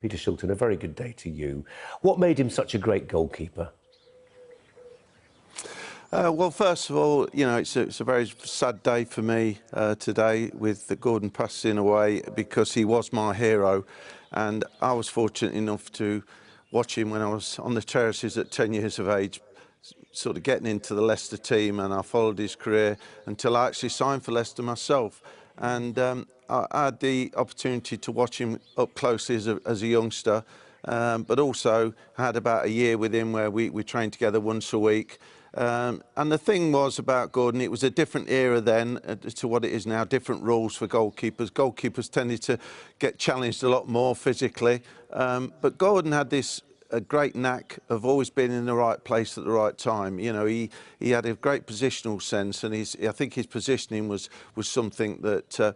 Peter Shilton, a very good day to you. What made him such a great goalkeeper? Well, first of all, it's a very sad day for me today with the Gordon passing away, because he was my hero, and I was fortunate enough to watch him when I was on the terraces at 10 years of age, sort of getting into the Leicester team, and I followed his career until I actually signed for Leicester myself. And I had the opportunity to watch him up close as a youngster, but also had about a year with him where we trained together once a week. And the thing was about Gordon, it was a different era then to what it is now, different rules for goalkeepers. Goalkeepers tended to get challenged a lot more physically, but Gordon had this a great knack of always being in the right place at the right time. He had a great positional sense, and I think his positioning was something that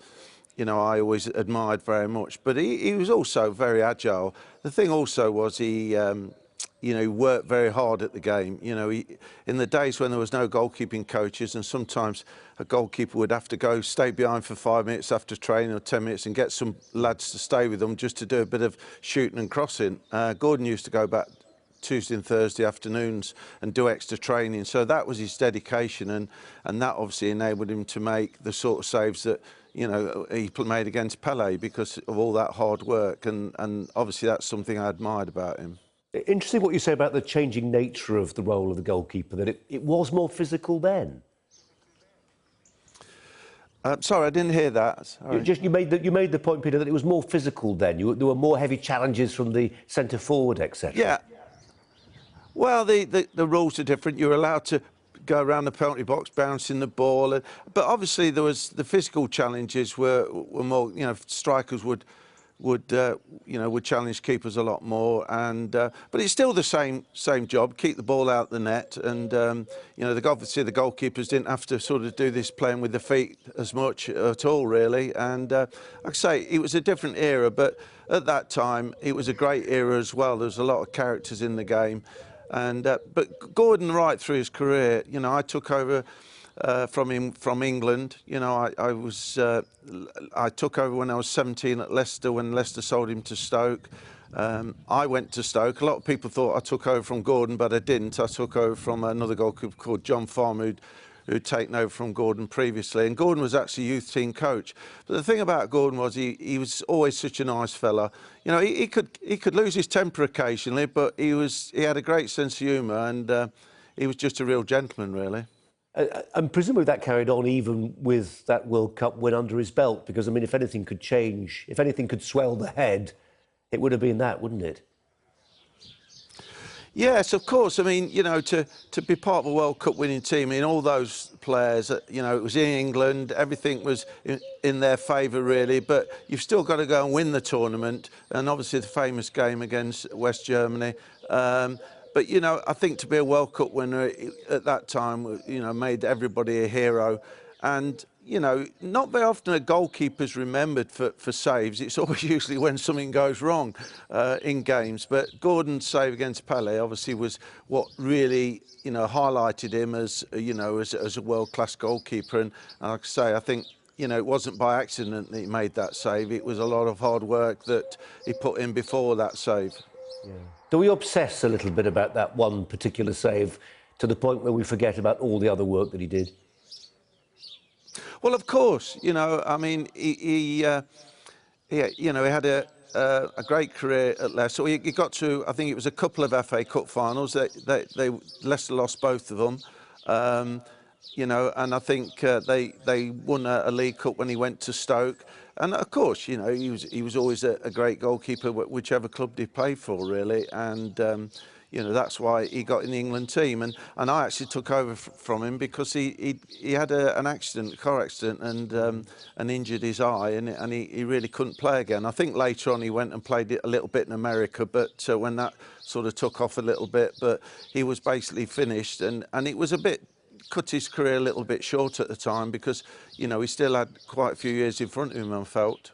I always admired very much. But he was also very agile. The thing also was he worked very hard at the game. In the days when there was no goalkeeping coaches, and sometimes a goalkeeper would have to stay behind for 5 minutes after training or 10 minutes and get some lads to stay with them just to do a bit of shooting and crossing. Gordon used to go back Tuesday and Thursday afternoons and do extra training. So that was his dedication, and that obviously enabled him to make the sort of saves that he made against Pele because of all that hard work, and obviously that's something I admired about him. Interesting what you say about the changing nature of the role of the goalkeeper, that it was more physical then. Sorry, I didn't hear that. Sorry. You made the point, Peter, that it was more physical then. There were more heavy challenges from the centre forward, etc. Yeah. Well, the rules are different. You're allowed to go around the penalty box, bouncing the ball, but obviously there was the physical challenges were more. Strikers would challenge keepers a lot more, but it's still the same job: keep the ball out the net, and obviously the goalkeepers didn't have to sort of do this playing with the feet as much at all, really. And like I say, it was a different era, but at that time it was a great era as well. There was a lot of characters in the game, but Gordon, right through his career, I took over from him from England. I took over when I was 17 at Leicester, when Leicester sold him to Stoke. I went to Stoke. A lot of people thought I took over from Gordon, but I didn't. I took over from another goalkeeper called John Farmer, who'd taken over from Gordon previously, and Gordon was actually youth team coach. But the thing about Gordon was he was always such a nice fella. He could lose his temper occasionally, but he had a great sense of humour, and he was just a real gentleman, really. And presumably that carried on even with that World Cup win under his belt, because, I mean, if anything could change, if anything could swell the head, it would have been that, wouldn't it? Yes, of course. I mean, to be part of a World Cup winning team, I mean, all those players, it was in England, everything was in their favour, really, but you've still got to go and win the tournament, and obviously the famous game against West Germany. But, I think to be a World Cup winner at that time, made everybody a hero. And, not very often a goalkeeper's remembered for saves. It's always usually when something goes wrong in games. But Gordon's save against Pele obviously was what really, highlighted him as a world-class goalkeeper. And like I say, I think, it wasn't by accident that he made that save. It was a lot of hard work that he put in before that save. Yeah. Do we obsess a little bit about that one particular save to the point where we forget about all the other work that he did? Well, of course, I mean, he had a great career at Leicester. He got to, I think it was a couple of FA Cup finals. Leicester lost both of them. And I think they won a League Cup when he went to Stoke. And of course, he was always a great goalkeeper, whichever club he played for, really. And that's why he got in the England team. And I actually took over from him because he had an accident, a car accident, and injured his eye, and he really couldn't play again. I think later on he went and played it a little bit in America, but when that sort of took off a little bit, but he was basically finished, and it was a bit. Cut his career a little bit short at the time because, he still had quite a few years in front of him, I felt.